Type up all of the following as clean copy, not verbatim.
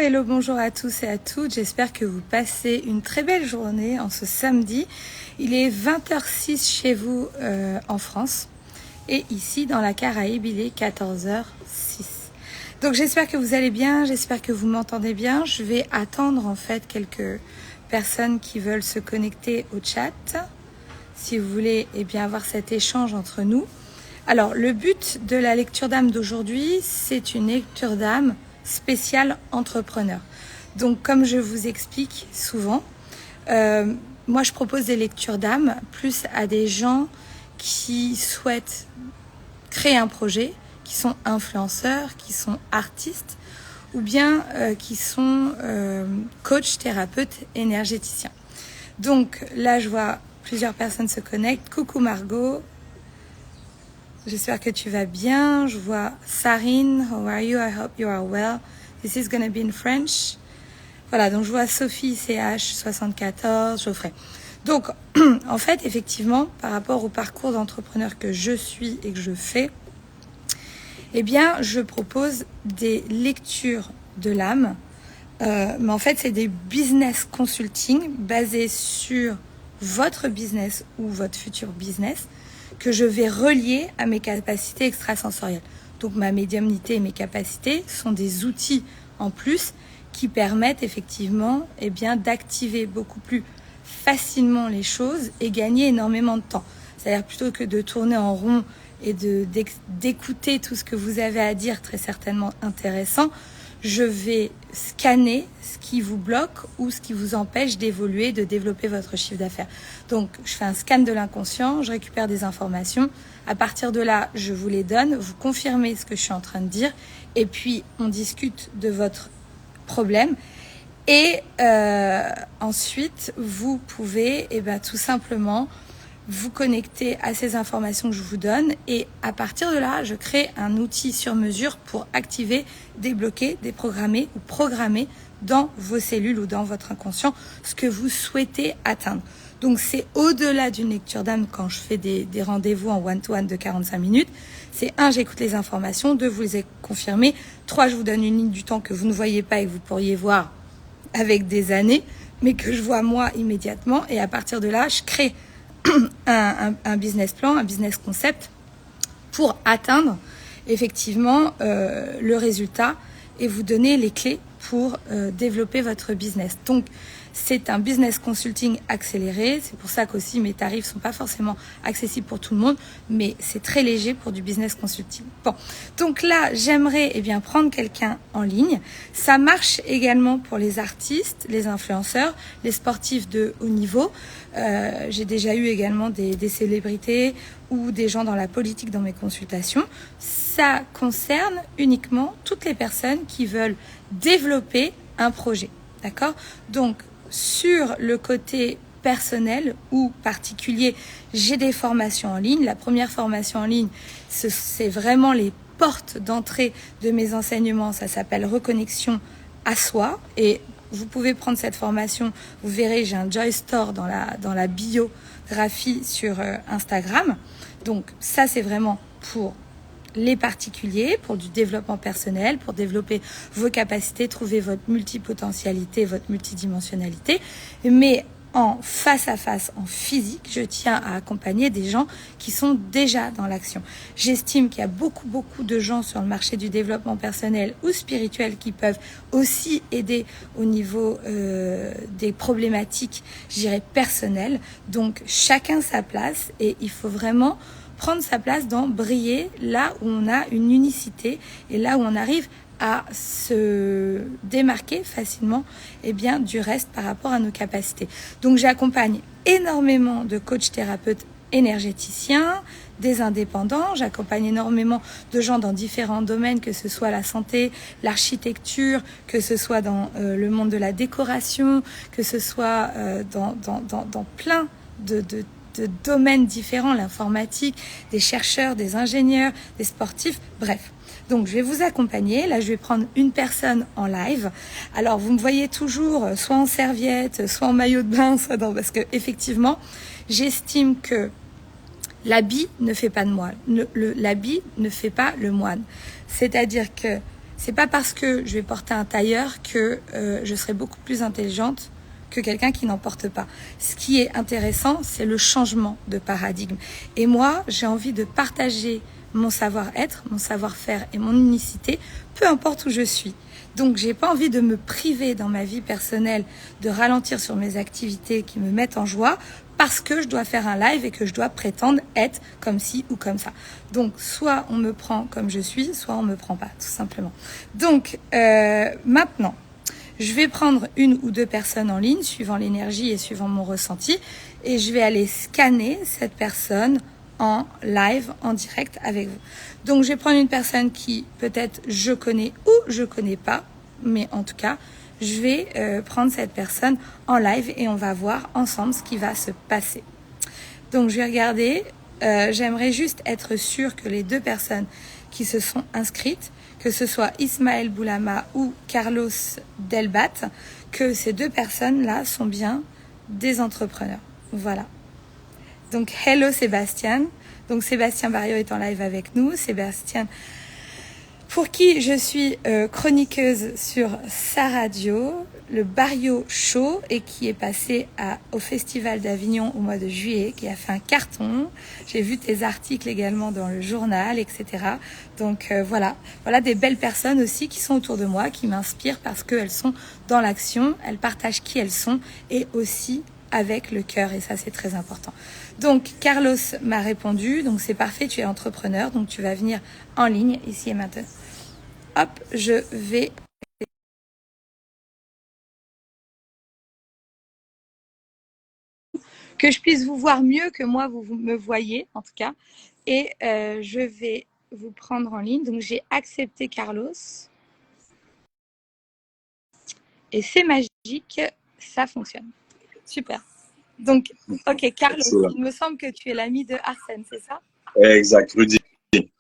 hello, bonjour à tous et à toutes. J'espère que vous passez une très belle journée en ce samedi. Il est 20h06 chez vous en France et ici dans la Caraïbe, il est 14h06. Donc j'espère que vous allez bien, j'espère que vous m'entendez bien. Je vais attendre en fait quelques personnes qui veulent se connecter au chat. Si vous voulez avoir cet échange entre nous. Alors le but de la lecture d'âme d'aujourd'hui, c'est une lecture d'âme spécial entrepreneur. Donc comme je vous explique souvent, moi je propose des lectures d'âme plus à des gens qui souhaitent créer un projet, qui sont influenceurs, qui sont artistes ou bien qui sont coachs, thérapeutes, énergéticiens. Donc là je vois plusieurs personnes se connectent. Coucou Margot. J'espère que tu vas bien. Je vois Sarine. How are you? I hope you are well. This is going to be in French. Voilà, donc je vois Sophie CH74, Geoffrey. Donc, en fait, effectivement, par rapport au parcours d'entrepreneur que je suis et que je fais, je propose des lectures de l'âme. Mais en fait, c'est des business consulting basés sur votre business ou votre futur business que je vais relier à mes capacités extrasensorielles. Donc ma médiumnité et mes capacités sont des outils en plus qui permettent effectivement d'activer beaucoup plus facilement les choses et gagner énormément de temps. C'est-à-dire plutôt que de tourner en rond et d'écouter tout ce que vous avez à dire, très certainement intéressant, je vais scanner ce qui vous bloque ou ce qui vous empêche d'évoluer, de développer votre chiffre d'affaires. Donc, je fais un scan de l'inconscient, je récupère des informations. À partir de là, je vous les donne, vous confirmez ce que je suis en train de dire et puis on discute de votre problème. Et ensuite, vous pouvez tout simplement vous connecter à ces informations que je vous donne et à partir de là, je crée un outil sur mesure pour activer, débloquer, déprogrammer ou programmer dans vos cellules ou dans votre inconscient ce que vous souhaitez atteindre. Donc c'est au-delà d'une lecture d'âme quand je fais des rendez-vous en one-to-one de 45 minutes. C'est 1, j'écoute les informations, 2, vous les ai confirmées, 3, je vous donne une ligne du temps que vous ne voyez pas et que vous pourriez voir avec des années, mais que je vois moi immédiatement et à partir de là, je crée un business plan, un business concept pour atteindre effectivement le résultat et vous donner les clés pour développer votre business. Donc, c'est un business consulting accéléré. C'est pour ça qu'aussi mes tarifs sont pas forcément accessibles pour tout le monde, mais c'est très léger pour du business consulting. Bon, donc là, j'aimerais prendre quelqu'un en ligne. Ça marche également pour les artistes, les influenceurs, les sportifs de haut niveau. J'ai déjà eu également des célébrités ou des gens dans la politique dans mes consultations. Ça concerne uniquement toutes les personnes qui veulent développer un projet. D'accord ? Donc, sur le côté personnel ou particulier, j'ai des formations en ligne. La première formation en ligne, c'est vraiment les portes d'entrée de mes enseignements. Ça s'appelle Reconnexion à soi. Et vous pouvez prendre cette formation. Vous verrez, j'ai un Joy Store dans la biographie sur Instagram. Donc, ça, c'est vraiment pour les particuliers, pour du développement personnel, pour développer vos capacités, trouver votre multipotentialité, votre multidimensionnalité. Mais en face à face, en physique, je tiens à accompagner des gens qui sont déjà dans l'action. J'estime qu'il y a beaucoup de gens sur le marché du développement personnel ou spirituel qui peuvent aussi aider au niveau des problématiques, je dirais, personnelles. Donc, chacun sa place et il faut vraiment prendre sa place dans briller là où on a une unicité et là où on arrive à se démarquer facilement du reste par rapport à nos capacités. Donc j'accompagne énormément de coachs thérapeutes énergéticiens, des indépendants, j'accompagne énormément de gens dans différents domaines, que ce soit la santé, l'architecture, que ce soit dans le monde de la décoration, que ce soit dans plein de domaines différents, l'informatique, des chercheurs, des ingénieurs, des sportifs, bref. Donc, je vais vous accompagner. Là, je vais prendre une personne en live. Alors, vous me voyez toujours soit en serviette, soit en maillot de bain, parce que effectivement, j'estime que l'habit ne fait pas de moine. L'habit ne fait pas le moine. C'est-à-dire que c'est pas parce que je vais porter un tailleur que je serai beaucoup plus intelligente que quelqu'un qui n'en porte pas. Ce qui est intéressant, c'est le changement de paradigme. Et moi, j'ai envie de partager mon savoir-être, mon savoir-faire et mon unicité, peu importe où je suis. Donc, j'ai pas envie de me priver dans ma vie personnelle, de ralentir sur mes activités qui me mettent en joie, parce que je dois faire un live et que je dois prétendre être comme ci ou comme ça. Donc, soit on me prend comme je suis, soit on me prend pas, tout simplement. Donc, maintenant, je vais prendre une ou deux personnes en ligne, suivant l'énergie et suivant mon ressenti, et je vais aller scanner cette personne en live, en direct avec vous. Donc, je vais prendre une personne qui peut-être je connais ou je connais pas, mais en tout cas, je vais prendre cette personne en live et on va voir ensemble ce qui va se passer. Donc, je vais regarder. J'aimerais juste être sûre que les deux personnes qui se sont inscrites, que ce soit Ismaël Boulama ou Carlos Delbat, que ces deux personnes-là sont bien des entrepreneurs. Voilà. Donc, hello Sébastien. Donc, Sébastien Barrio est en live avec nous. Sébastien, pour qui je suis chroniqueuse sur sa radio, le Barrio Show, et qui est passé au Festival d'Avignon au mois de juillet, qui a fait un carton. J'ai vu tes articles également dans le journal, etc. Donc voilà des belles personnes aussi qui sont autour de moi, qui m'inspirent parce qu'elles sont dans l'action, elles partagent qui elles sont et aussi avec le cœur, et ça c'est très important. Donc Carlos m'a répondu, donc c'est parfait, tu es entrepreneur, donc tu vas venir en ligne ici et maintenant. Hop, je vais que je puisse vous voir mieux que moi vous me voyez en tout cas, et je vais vous prendre en ligne. Donc j'ai accepté Carlos et c'est magique, ça fonctionne. Super. Donc, ok, Carlos, Excellent. il me semble que tu es l'ami de Arsène, c'est ça? Exact, Rudy.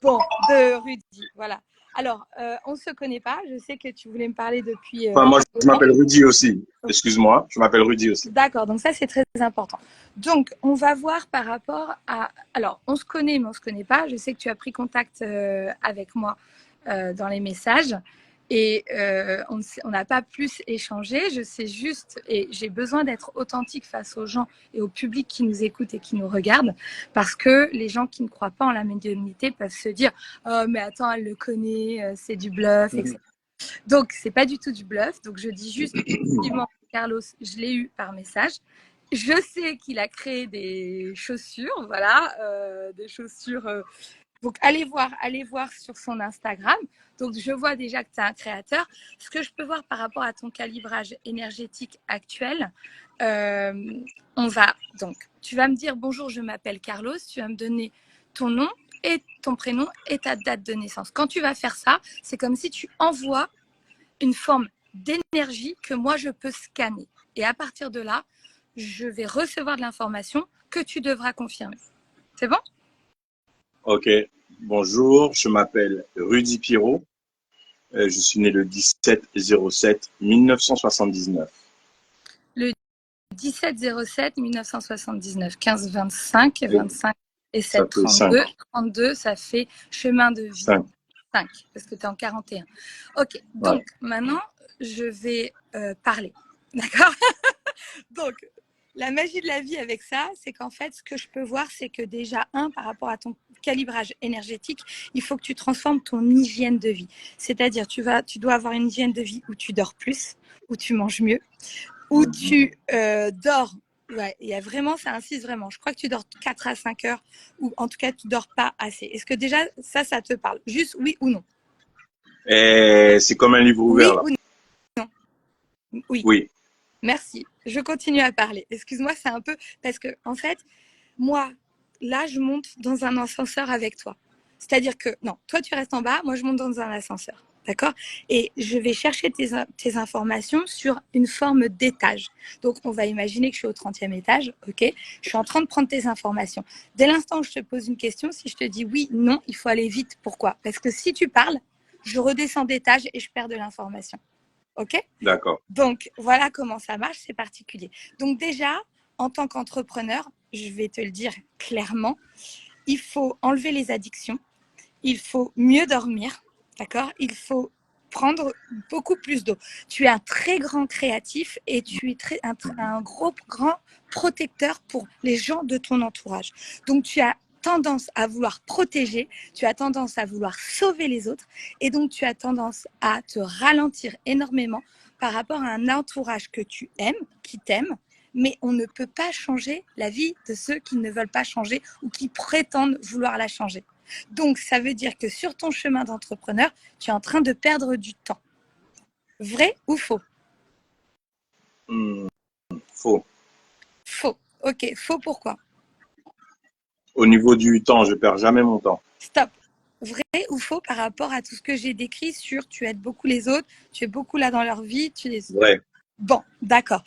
Bon, de Rudy, voilà. Alors, on ne se connaît pas. Je sais que tu voulais me parler depuis Enfin, moi, je longtemps. m'appelle Rudy aussi. Excuse-moi, je m'appelle Rudy aussi. D'accord, donc ça, c'est très important. Donc, on va voir par rapport à... Alors, on se connaît, mais on ne se connaît pas. Je sais que tu as pris contact avec moi dans les messages. Et on n'a pas plus échangé. Je sais juste, et j'ai besoin d'être authentique face aux gens et au public qui nous écoute et qui nous regarde, parce que les gens qui ne croient pas en la médiumnité peuvent se dire « Oh, mais attends, elle le connaît, c'est du bluff, etc. » Donc, c'est pas du tout du bluff. Donc, je dis juste, effectivement, Carlos, je l'ai eu par message. Je sais qu'il a créé des chaussures, voilà, des chaussures. Donc, allez voir sur son Instagram. Donc, je vois déjà que tu es un créateur. Ce que je peux voir par rapport à ton calibrage énergétique actuel, on va donc, tu vas me dire bonjour, je m'appelle Carlos. Tu vas me donner ton nom et ton prénom et ta date de naissance. Quand tu vas faire ça, c'est comme si tu envoies une forme d'énergie que moi je peux scanner. Et à partir de là, je vais recevoir de l'information que tu devras confirmer. C'est bon? Ok. Bonjour, je m'appelle Rudy Pirot. Je suis né le 17/07/1979. Le 17/07 1979, 15 25, 25 et Ça 7 fait 5. 32. 32, ça fait chemin de vie 5. 5, parce que tu es en 41. Ok, Ouais. donc maintenant, je vais parler. D'accord? Donc, la magie de la vie avec ça, c'est qu'en fait, ce que je peux voir, c'est que déjà, par rapport à ton calibrage énergétique, il faut que tu transformes ton hygiène de vie. C'est-à-dire, tu dois avoir une hygiène de vie où tu dors plus, où tu manges mieux, où tu dors. Ouais, il y a vraiment, ça insiste vraiment. Je crois que tu dors 4 à 5 heures, ou en tout cas, tu dors pas assez. Est-ce que déjà, ça te parle? Juste oui ou non? Et c'est comme un livre ouvert Oui là. ou non? Oui. Oui. Merci. Je continue à parler. Excuse-moi, c'est un peu parce que en fait, moi, là, je monte dans un ascenseur avec toi. C'est-à-dire que non, toi tu restes en bas, moi je monte dans un ascenseur. D'accord? Et je vais chercher tes informations sur une forme d'étage. Donc, on va imaginer que je suis au 30e étage. OK? Je suis en train de prendre tes informations. Dès l'instant où je te pose une question, si je te dis oui, non, il faut aller vite. Pourquoi? Parce que si tu parles, je redescends d'étage et je perds de l'information. OK? D'accord. Donc, voilà comment ça marche, c'est particulier. Donc déjà, en tant qu'entrepreneur, je vais te le dire clairement, il faut enlever les addictions, il faut mieux dormir, d'accord? Il faut prendre beaucoup plus d'eau. Tu es un très grand créatif et tu es un grand protecteur pour les gens de ton entourage. Donc, tu as tendance à vouloir protéger, tu as tendance à vouloir sauver les autres et donc tu as tendance à te ralentir énormément par rapport à un entourage que tu aimes, qui t'aime, mais on ne peut pas changer la vie de ceux qui ne veulent pas changer ou qui prétendent vouloir la changer. Donc, ça veut dire que sur ton chemin d'entrepreneur, tu es en train de perdre du temps. Vrai ou faux? Faux. Faux. Ok, faux pourquoi? Au niveau du temps, je perds jamais mon temps. Stop. Vrai ou faux par rapport à tout ce que j'ai décrit sur tu aides beaucoup les autres, tu es beaucoup là dans leur vie, tu les... Vrai. Bon, d'accord.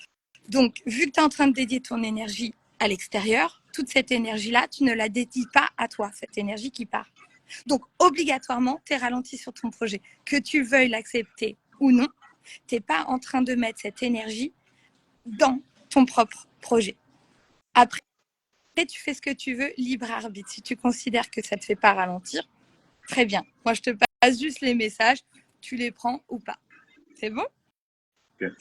Donc, vu que tu es en train de dédier ton énergie à l'extérieur, toute cette énergie-là, tu ne la dédies pas à toi, cette énergie qui part. Donc, obligatoirement, tu es ralenti sur ton projet. Que tu veuilles l'accepter ou non, tu n'es pas en train de mettre cette énergie dans ton propre projet. Après, tu fais ce que tu veux, libre arbitre. Si tu considères que ça ne te fait pas ralentir, très bien. Moi, je te passe juste les messages, tu les prends ou pas. C'est bon?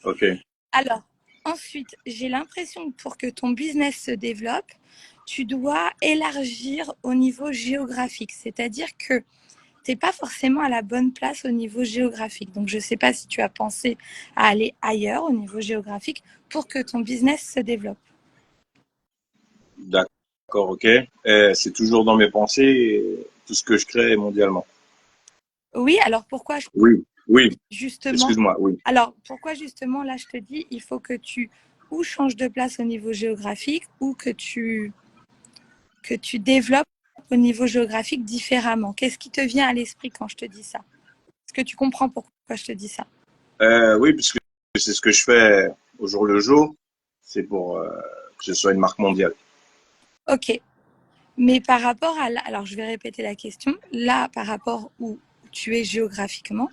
Ok. Alors, ensuite, j'ai l'impression que pour que ton business se développe, tu dois élargir au niveau géographique. C'est-à-dire que tu n'es pas forcément à la bonne place au niveau géographique. Donc, je ne sais pas si tu as pensé à aller ailleurs au niveau géographique pour que ton business se développe. D'accord, ok. C'est toujours dans mes pensées, tout ce que je crée mondialement. Oui, alors pourquoi Oui, justement, excuse-moi, oui. là, je te dis, il faut que tu ou changes de place au niveau géographique ou que tu développes au niveau géographique différemment. Qu'est-ce qui te vient à l'esprit quand je te dis ça? Est-ce que tu comprends pourquoi je te dis ça? Oui, puisque c'est ce que je fais au jour le jour. C'est pour que ce soit une marque mondiale. Ok. Mais par rapport à là, alors je vais répéter la question. Là, par rapport où tu es géographiquement,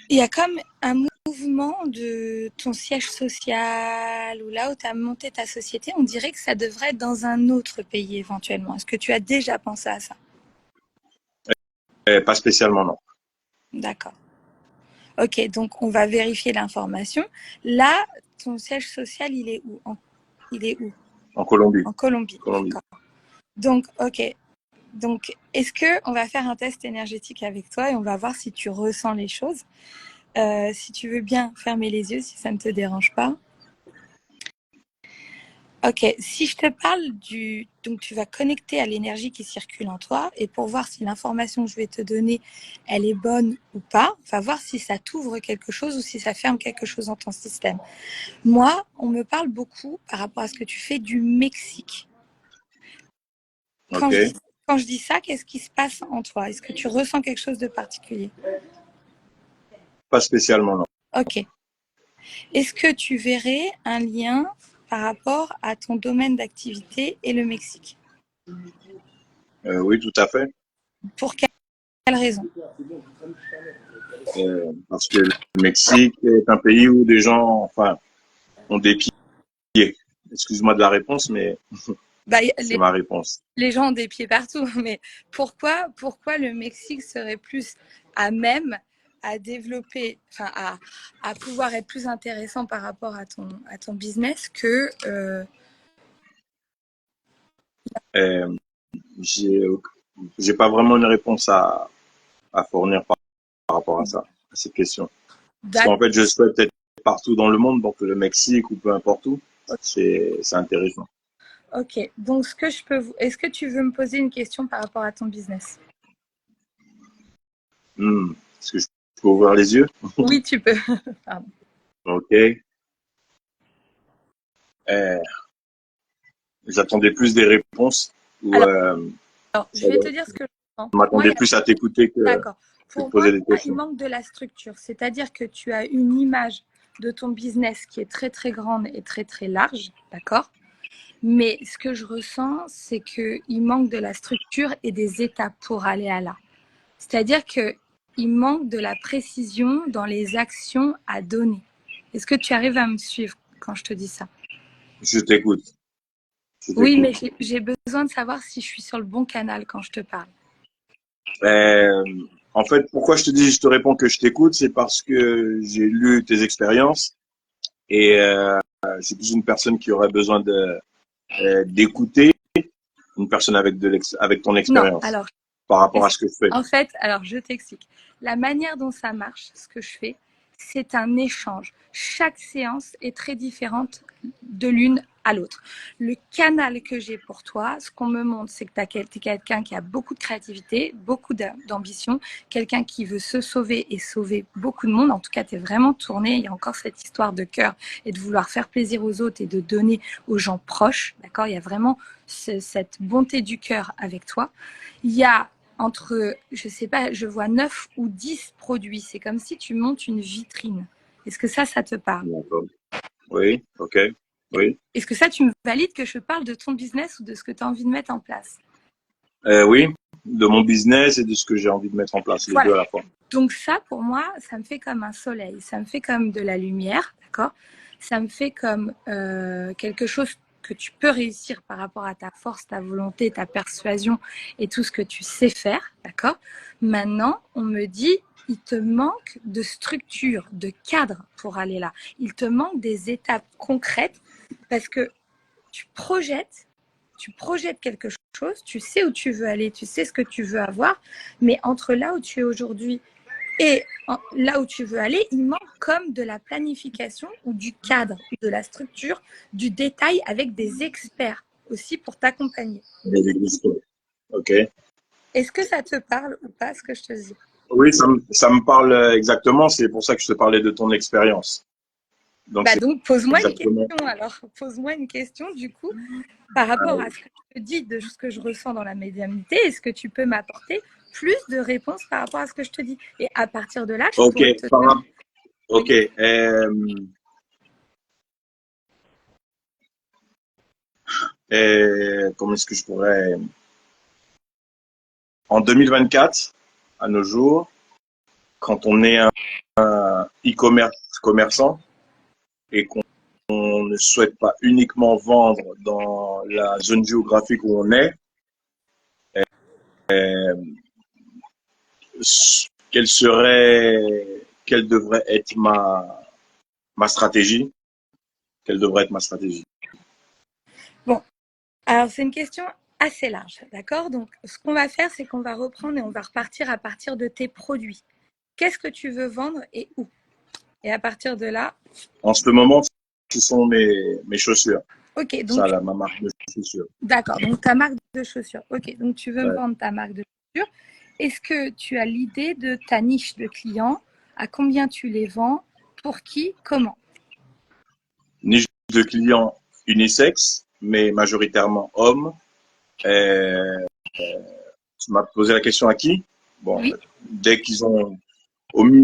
il y a comme un mouvement de ton siège social ou là où tu as monté ta société. On dirait que ça devrait être dans un autre pays éventuellement. Est-ce que tu as déjà pensé à ça? Pas spécialement, non. D'accord. Ok, donc on va vérifier l'information. Là, ton siège social, il est où? Il est où? En Colombie. En Colombie, Colombie. d'accord. Donc, ok. Donc, est-ce que on va faire un test énergétique avec toi et on va voir si tu ressens les choses. Si tu veux bien fermer les yeux, si ça ne te dérange pas. Ok, si je te parle du... Donc, tu vas connecter à l'énergie qui circule en toi et pour voir si l'information que je vais te donner, elle est bonne ou pas, on va voir si ça t'ouvre quelque chose ou si ça ferme quelque chose dans ton système. Moi, on me parle beaucoup par rapport à ce que tu fais du Mexique. Quand, Ok. je, quand je dis ça, qu'est-ce qui se passe en toi? Est-ce que tu ressens quelque chose de particulier? Pas spécialement, non. Ok. Est-ce que tu verrais un lien par rapport à ton domaine d'activité et le Mexique? Oui, tout à fait. Pour quelle raison? Parce que le Mexique est un pays où des gens, enfin, ont des pieds. Excuse-moi de la réponse, mais Bah, c'est ma réponse. les gens ont des pieds partout, mais pourquoi le Mexique serait plus à même à développer, enfin à pouvoir être plus intéressant par rapport à ton business que Euh, j'ai, j'ai pas vraiment une réponse à fournir par rapport à ça, à cette question. Parce qu'en fait, je souhaite être partout dans le monde, donc le Mexique ou peu importe où, c'est intéressant. Ok, donc est-ce que tu veux me poser une question par rapport à ton business? Est-ce que je peux ouvrir les yeux? Oui, tu peux. Pardon. Ok. Euh, J'attendais plus des réponses ou Alors, je vais te dire ce que je sens. je Pour moi, m'attendais plus à t'écouter d'accord. que de Pour moi, poser des il questions. manque de la structure. C'est-à-dire que tu as une image de ton business qui est très, très grande et très, très large. D'accord? Mais ce que je ressens, c'est qu'il manque de la structure et des étapes pour aller à là. C'est-à-dire qu'il manque de la précision dans les actions à donner. Est-ce que tu arrives à me suivre quand je te dis ça? Je t'écoute. Je Oui, mais t'écoute. j'ai besoin de savoir si je suis sur le bon canal quand je te parle. Euh, En fait, pourquoi je te réponds que je t'écoute, c'est parce que j'ai lu tes expériences et c'est plus une personne qui aurait besoin d'écouter une personne avec ton Non, expérience alors, par rapport à ce que je fais. en fait, alors je t'explique. La manière dont ça marche, ce que je fais, c'est un échange. Chaque séance est très différente de l'une à l'autre. Le canal que j'ai pour toi, ce qu'on me montre, c'est que tu es quelqu'un qui a beaucoup de créativité, beaucoup d'ambition, quelqu'un qui veut se sauver et sauver beaucoup de monde. En tout cas, tu es vraiment tourné. Il y a encore cette histoire de cœur et de vouloir faire plaisir aux autres et de donner aux gens proches. D'accord ? Il y a vraiment cette bonté du cœur avec toi. Il y a entre, je sais pas, je vois 9 ou 10 produits. C'est comme si tu montes une vitrine. Est-ce que ça te parle? D'accord. Oui, ok, oui. Est-ce que ça, tu me valides que je parle de ton business ou de ce que tu as envie de mettre en place? Oui, de mon business et de ce que j'ai envie de mettre en place, les Voilà. deux à la fois. Donc ça, pour moi, ça me fait comme un soleil, ça me fait comme de la lumière, d'accord? Ça me fait comme quelque chose que tu peux réussir par rapport à ta force, ta volonté, ta persuasion et tout ce que tu sais faire, d'accord? Maintenant, on me dit, il te manque de structure, de cadre pour aller là. Il te manque des étapes concrètes parce que tu projettes quelque chose, tu sais où tu veux aller, tu sais ce que tu veux avoir, mais entre là où tu es aujourd'hui et là où tu veux aller, il manque comme de la planification ou du cadre, de la structure, du détail avec des experts aussi pour t'accompagner. Ok. Est-ce que ça te parle ou pas, ce que je te dis? Oui, ça me parle exactement. C'est pour ça que je te parlais de ton expérience. Donc, c'est Donc, pose-moi une exactement. question alors. Pose-moi une question du coup par rapport à ce que je te dis, de ce que je ressens dans la médiumnité. Est-ce que tu peux m'apporter plus de réponses par rapport à ce que je te dis? Et à partir de là, je Ok, pourrais te donner. ok. Oui. Comment est-ce que je pourrais... En 2024, à nos jours, quand on est un e-commerce commerçant et qu'on ne souhaite pas uniquement vendre dans la zone géographique où on est, quelle serait, quelle devrait être ma stratégie? Quelle devrait être ma stratégie? Bon, alors c'est une question assez large, d'accord? Donc, ce qu'on va faire, c'est qu'on va reprendre et on va repartir à partir de tes produits. Qu'est-ce que tu veux vendre et où? Et à partir de là, En ce moment, ce sont mes chaussures. ok, Ça, donc, là, ma marque de chaussures. d'accord, donc ta marque de chaussures. Ok, donc tu veux me Ouais. vendre ta marque de chaussures. Est-ce que tu as l'idée de ta niche de clients? À combien tu les vends? Pour qui? Comment? Niche de clients unisexe, mais majoritairement hommes. Euh, tu m'as posé la question à qui? Bon, Oui. dès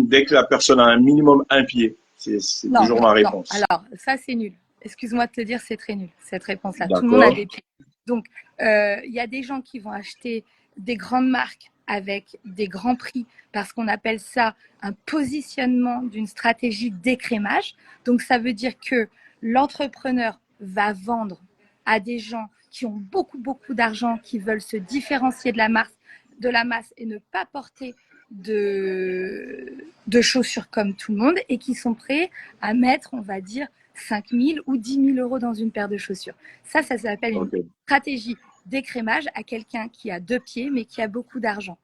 dès que la personne a un minimum un pied, c'est Non, toujours non, ma non. réponse. Alors, ça, c'est nul. Excuse-moi de te dire, c'est très nul, cette réponse-là. Tout le monde a D'accord. des pieds. Donc, il y a des gens qui vont acheter des grandes marques avec des grands prix parce qu'on appelle ça un positionnement d'une stratégie d'écrémage. Donc, ça veut dire que l'entrepreneur va vendre à des gens qui ont beaucoup, beaucoup d'argent, qui veulent se différencier de la masse et ne pas porter de chaussures comme tout le monde et qui sont prêts à mettre, on va dire, 5 000 ou 10 000 euros dans une paire de chaussures. Ça s'appelle une Ok. stratégie d'écrémage à quelqu'un qui a 2 pieds mais qui a beaucoup d'argent.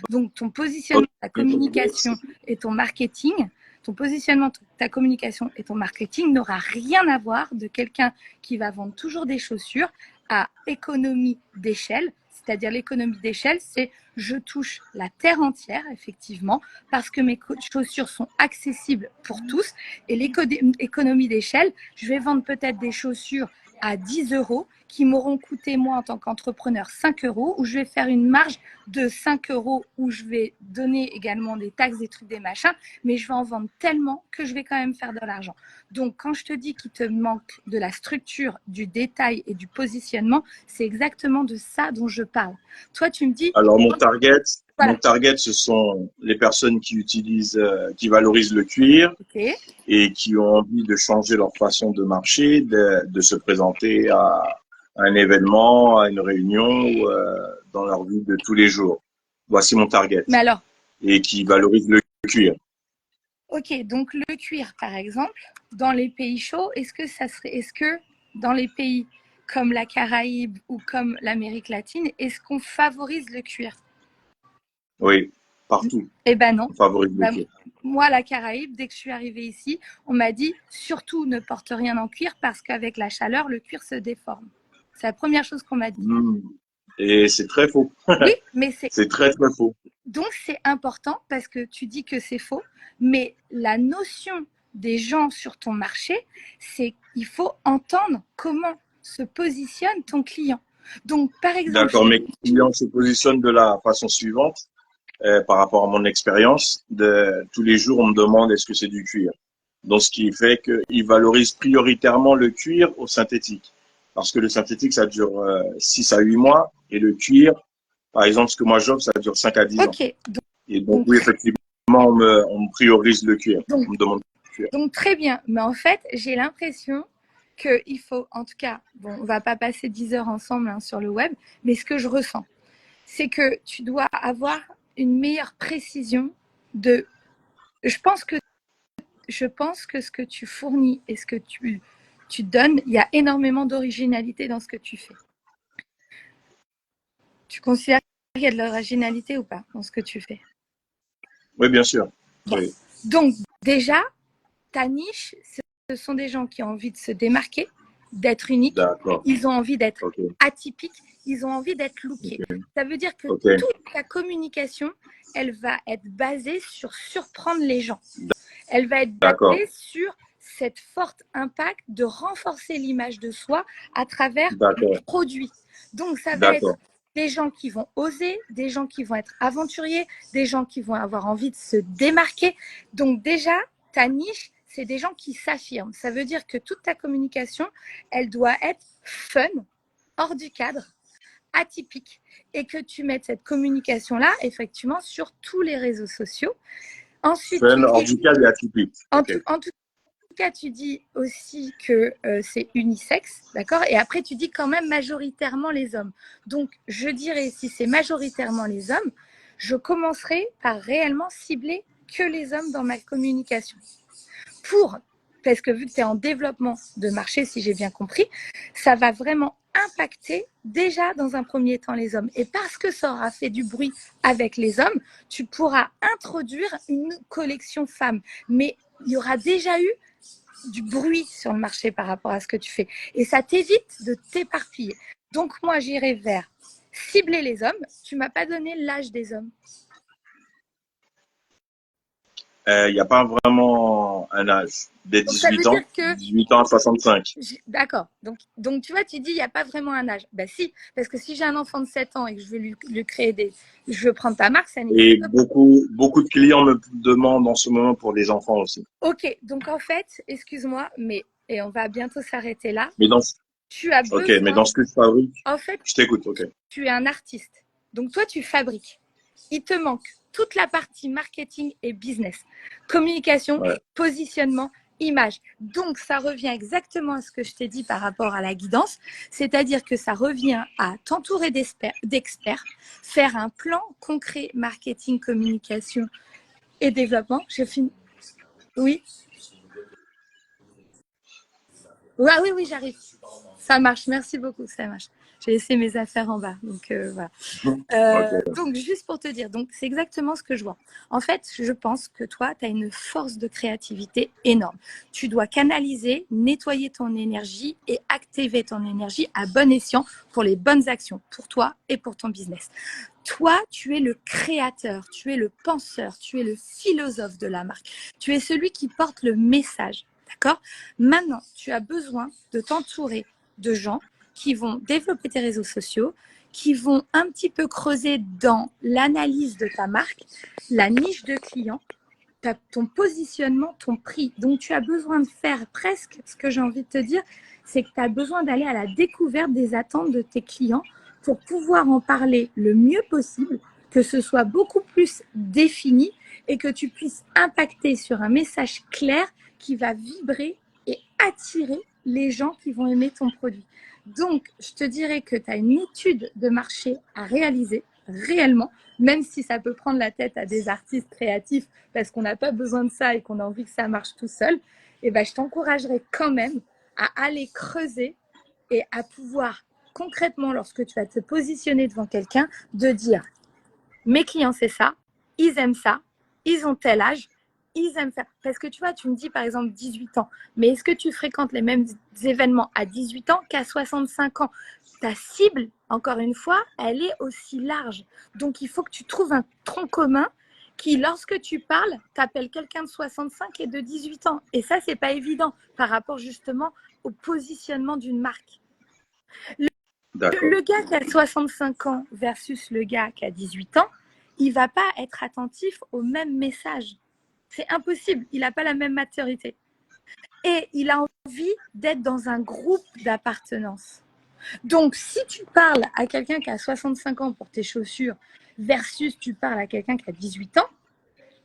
Donc, ton positionnement, Ok. ta communication et ton marketing, ton positionnement, ta communication et ton marketing n'aura rien à voir de quelqu'un qui va vendre toujours des chaussures à économie d'échelle. C'est-à-dire l'économie d'échelle, c'est je touche la terre entière, effectivement, parce que mes chaussures sont accessibles pour tous. Et l'économie d'échelle, je vais vendre peut-être des chaussures à 10 euros qui m'auront coûté, moi, en tant qu'entrepreneur, 5 euros, où je vais faire une marge de 5 euros, où je vais donner également des taxes, des trucs, des machins, mais je vais en vendre tellement que je vais quand même faire de l'argent. Donc, quand je te dis qu'il te manque de la structure, du détail et du positionnement, c'est exactement de ça dont je parle. Toi, tu me dis... Alors, Voilà. mon target, ce sont les personnes qui utilisent, qui valorisent le cuir Okay. et qui ont envie de changer leur façon de marcher, de se présenter à un événement, à une réunion ou dans leur vie de tous les jours. Voici mon target. Mais alors, et qui valorise le cuir. Ok, donc le cuir, par exemple, dans les pays chauds, est-ce que dans les pays comme la Caraïbe ou comme l'Amérique latine, est-ce qu'on favorise le cuir? Oui, partout, Eh ben non. on favorise le Ben, cuir. moi, la Caraïbe, dès que je suis arrivée ici, on m'a dit surtout ne porte rien en cuir parce qu'avec la chaleur, le cuir se déforme. C'est la première chose qu'on m'a dit. Et c'est très faux. Oui, mais C'est très, très faux. donc c'est important parce que tu dis que c'est faux, mais la notion des gens sur ton marché, c'est qu'il faut entendre comment se positionne ton client. Donc, par exemple, D'accord, mes clients se positionnent de la façon suivante, par rapport à mon expérience. Tous les jours, on me demande est-ce que c'est du cuir. Donc, ce qui fait qu'ils valorisent prioritairement le cuir au synthétique. Parce que le synthétique, ça dure 6 à 8 mois, et le cuir, par exemple, ce que moi j'offre, ça dure 5 à 10 ans. ok, Et donc, oui, effectivement, on me priorise le cuir. donc, On me demande le cuir. donc très bien. Mais en fait, j'ai l'impression qu'il faut, en tout cas, bon, on va pas passer 10 heures ensemble hein, sur le web, mais ce que je ressens, c'est que tu dois avoir une meilleure précision de. Je pense que ce que tu fournis et ce que tu donnes, il y a énormément d'originalité dans ce que tu fais. Tu considères qu'il y a de l'originalité ou pas dans ce que tu fais? Oui, bien sûr. Bon. Oui. Donc, déjà, ta niche, ce sont des gens qui ont envie de se démarquer, d'être uniques. D'accord. Ils ont envie d'être Ok. atypiques. Ils ont envie d'être lookés. Ok. Ça veut dire que Ok. toute ta communication, elle va être basée sur surprendre les gens. Elle va être D'accord. basée sur cette forte impact de renforcer l'image de soi à travers le D'accord. produit. Donc, ça va être D'accord. des gens qui vont oser, des gens qui vont être aventuriers, des gens qui vont avoir envie de se démarquer. Donc, déjà, ta niche, c'est des gens qui s'affirment. Ça veut dire que toute ta communication, elle doit être fun, hors du cadre, atypique, et que tu mettes cette communication-là, effectivement, sur tous les réseaux sociaux. Ensuite, Fun, hors du cadre et atypique. en Ok. tout cas, tu dis aussi que c'est unisexe, d'accord? Et après, tu dis quand même majoritairement les hommes. Donc, je dirais, si c'est majoritairement les hommes, je commencerai par réellement cibler que les hommes dans ma communication. Parce que vu que tu es en développement de marché, si j'ai bien compris, ça va vraiment impacter déjà dans un premier temps les hommes. Et parce que ça aura fait du bruit avec les hommes, tu pourras introduire une collection femmes. Mais il y aura déjà eu du bruit sur le marché par rapport à ce que tu fais. Et ça t'évite de t'éparpiller. Donc moi, j'irai vers cibler les hommes. Tu m'as pas donné l'âge des hommes. Il n'y a pas vraiment un âge. Des Donc ça veut 18 ans, dire que 18 ans à 65. D'accord. Donc, tu vois, tu dis, il n'y a pas vraiment un âge. Ben si, parce que si j'ai un enfant de 7 ans et que je veux lui créer je veux prendre ta marque, ça Et n'existe pas. beaucoup de clients me demandent en ce moment pour les enfants aussi. Ok, donc en fait, excuse-moi, et on va bientôt s'arrêter là, Mais dans, tu as ok, mais besoin, dans ce que je fabrique, en fait, je t'écoute, ok. tu es un artiste. Donc toi, tu fabriques. Il te manque toute la partie marketing et business, communication, Ouais. positionnement, image. Donc ça revient exactement à ce que je t'ai dit par rapport à la guidance, c'est-à-dire que ça revient à t'entourer d'experts, faire un plan concret marketing, communication et développement. J'ai fini. Oui. Ah oui, oui, j'arrive. Ça marche. Merci beaucoup. Ça marche. J'ai laissé mes affaires en bas. Donc voilà. Ok. Donc, juste pour te dire, donc c'est exactement ce que je vois. En fait, je pense que toi, tu as une force de créativité énorme. Tu dois canaliser, nettoyer ton énergie et activer ton énergie à bon escient pour les bonnes actions, pour toi et pour ton business. Toi, tu es le créateur, tu es le penseur, tu es le philosophe de la marque. Tu es celui qui porte le message. D'accord? Maintenant, tu as besoin de t'entourer de gens qui vont développer tes réseaux sociaux, qui vont un petit peu creuser dans l'analyse de ta marque, la niche de clients, ton positionnement, ton prix. Donc, tu as besoin de faire presque, ce que j'ai envie de te dire, c'est que tu as besoin d'aller à la découverte des attentes de tes clients pour pouvoir en parler le mieux possible, que ce soit beaucoup plus défini et que tu puisses impacter sur un message clair qui va vibrer et attirer les gens qui vont aimer ton produit. Donc, je te dirais que tu as une étude de marché à réaliser réellement, même si ça peut prendre la tête à des artistes créatifs parce qu'on n'a pas besoin de ça et qu'on a envie que ça marche tout seul, et ben, je t'encouragerais quand même à aller creuser et à pouvoir concrètement, lorsque tu vas te positionner devant quelqu'un, de dire mes clients, c'est ça, ils aiment ça, ils ont tel âge, ils aiment ça. Parce que tu vois, tu me dis par exemple 18 ans, mais est-ce que tu fréquentes les mêmes événements à 18 ans qu'à 65 ans? Ta cible, encore une fois, elle est aussi large. Donc il faut que tu trouves un tronc commun qui, lorsque tu parles, t'appelle quelqu'un de 65 et de 18 ans. Et ça, c'est pas évident par rapport justement au positionnement d'une marque. Le gars qui a 65 ans versus le gars qui a 18 ans, il ne va pas être attentif au même message. C'est impossible, il n'a pas la même maturité. Et il a envie d'être dans un groupe d'appartenance. Donc, si tu parles à quelqu'un qui a 65 ans pour tes chaussures versus tu parles à quelqu'un qui a 18 ans,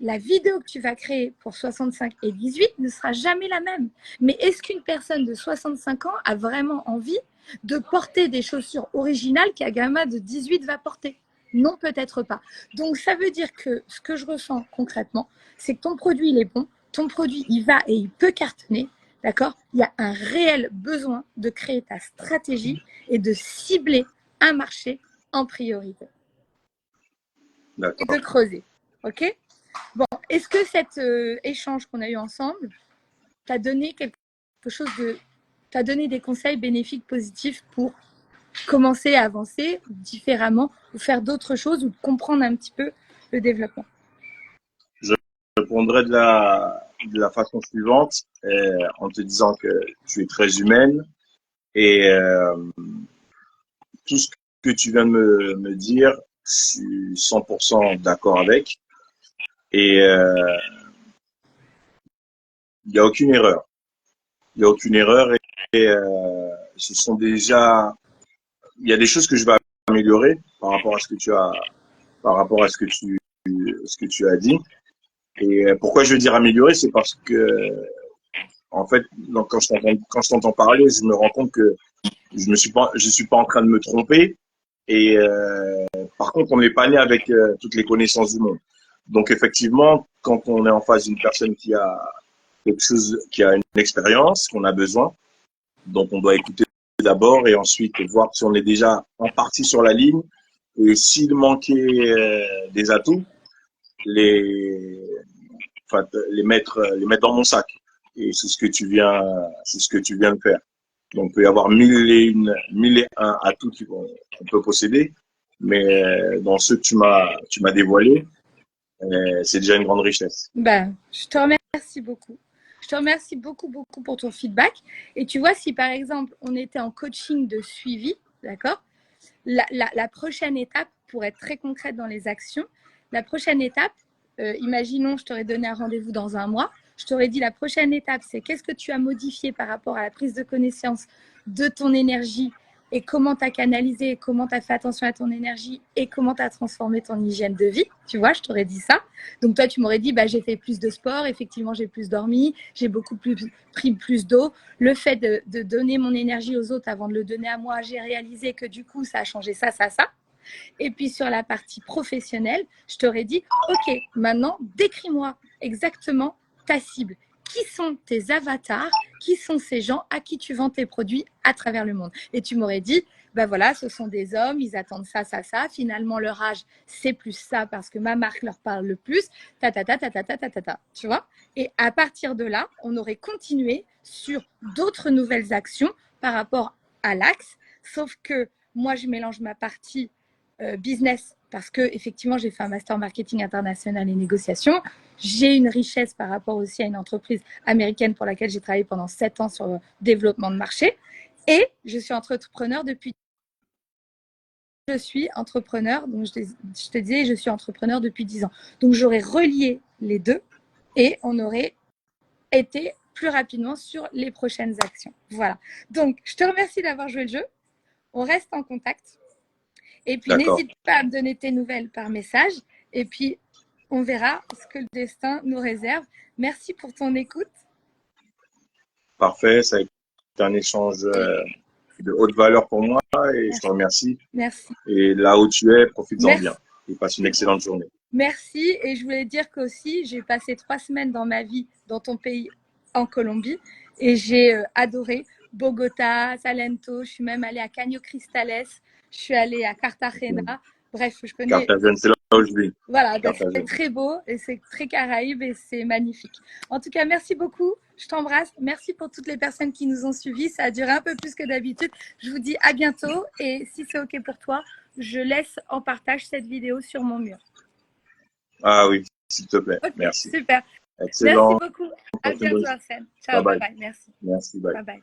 la vidéo que tu vas créer pour 65 et 18 ne sera jamais la même. Mais est-ce qu'une personne de 65 ans a vraiment envie de porter des chaussures originales qu'un gamin de 18 va porter? Non, peut-être pas. Donc, ça veut dire que ce que je ressens concrètement, c'est que ton produit, il est bon, ton produit, il va et il peut cartonner, d'accord? Il y a un réel besoin de créer ta stratégie et de cibler un marché en priorité. Et de creuser, ok? Bon, est-ce que cet échange qu'on a eu ensemble t'a donné quelque chose t'a donné des conseils bénéfiques, positifs pour commencer à avancer différemment ou faire d'autres choses ou comprendre un petit peu le développement? Je répondrai de la façon suivante, en te disant que tu es très humaine et tout ce que tu viens de me dire, je suis 100% d'accord avec. Et il n'y a aucune erreur. Il n'y a aucune erreur et ce sont déjà, il y a des choses que je vais améliorer par rapport à ce que tu as, par rapport à ce que tu as dit. Et pourquoi je veux dire améliorer, c'est parce que en fait, donc quand je t'entends parler, je me rends compte que je suis pas en train de me tromper. Et par contre, on n'est pas né avec toutes les connaissances du monde. Donc effectivement, quand on est en face d'une personne qui a quelque chose, qui a une expérience, qu'on a besoin, donc on doit écouter d'abord et ensuite voir si on est déjà en partie sur la ligne. Et s'il manquait des atouts, les, enfin, les mettre dans mon sac. Et c'est ce que tu viens de faire. Donc, il peut y avoir mille et un atouts qu'on peut posséder, mais dans ceux que tu m'as dévoilés, c'est déjà une grande richesse. Ben, je te remercie beaucoup. Je te remercie beaucoup, beaucoup pour ton feedback. Et tu vois, si par exemple, on était en coaching de suivi, d'accord, la prochaine étape, pour être très concrète dans les actions, la prochaine étape, imaginons, je t'aurais donné un rendez-vous dans un mois, je t'aurais dit la prochaine étape, c'est qu'est-ce que tu as modifié par rapport à la prise de connaissance de ton énergie et comment tu as canalisé, comment tu as fait attention à ton énergie et comment tu as transformé ton hygiène de vie. Tu vois, je t'aurais dit ça. Donc toi, tu m'aurais dit, bah, j'ai fait plus de sport, effectivement, j'ai plus dormi, j'ai beaucoup plus pris plus d'eau. Le fait de donner mon énergie aux autres avant de le donner à moi, j'ai réalisé que du coup, ça a changé ça, ça, ça. Et puis sur la partie professionnelle, je t'aurais dit, ok, maintenant, décris-moi exactement ta cible. Qui sont tes avatars? Qui sont ces gens à qui tu vends tes produits à travers le monde? Et tu m'aurais dit, ben voilà, ce sont des hommes, ils attendent ça, ça, ça. Finalement, leur âge, c'est plus ça parce que ma marque leur parle le plus. Ta, ta, ta, ta, ta, ta, ta, ta, ta. Tu vois? Et à partir de là, on aurait continué sur d'autres nouvelles actions par rapport à l'axe. Sauf que moi, je mélange ma partie business parce que effectivement j'ai fait un master marketing international et négociation. J'ai une richesse par rapport aussi à une entreprise américaine pour laquelle j'ai travaillé pendant 7 ans sur le développement de marché et je suis entrepreneur depuis donc je te disais je suis entrepreneur depuis 10 ans. Donc j'aurais relié les deux et on aurait été plus rapidement sur les prochaines actions. Voilà. Donc je te remercie d'avoir joué le jeu. On reste en contact. Et puis, n'hésite pas à me donner tes nouvelles par message. Et puis, on verra ce que le destin nous réserve. Merci pour ton écoute. Parfait, ça a été un échange de haute valeur pour moi toi et je te remercie. Merci. Et là où tu es, profites-en Merci. bien. Et passe une excellente journée. Merci. Et je voulais dire qu'aussi, j'ai passé 3 semaines dans ma vie dans ton pays, en Colombie, et j'ai adoré Bogota, Salento. Je suis même allée à Caño Cristales. Je suis allée à Cartagena. Bref, je connais. Carthagène, c'est là où je vis. Voilà, c'est très beau et c'est très caraïbe et c'est magnifique. En tout cas, merci beaucoup. Je t'embrasse. Merci pour toutes les personnes qui nous ont suivis. Ça a duré un peu plus que d'habitude. Je vous dis à bientôt et si c'est OK pour toi, je laisse en partage cette vidéo sur mon mur. Ah oui, s'il te plaît. Okay, merci. Super. Excellent. Merci beaucoup. À bientôt, Arsène. Ciao, bye bye. Merci. Merci, bye. Bye bye.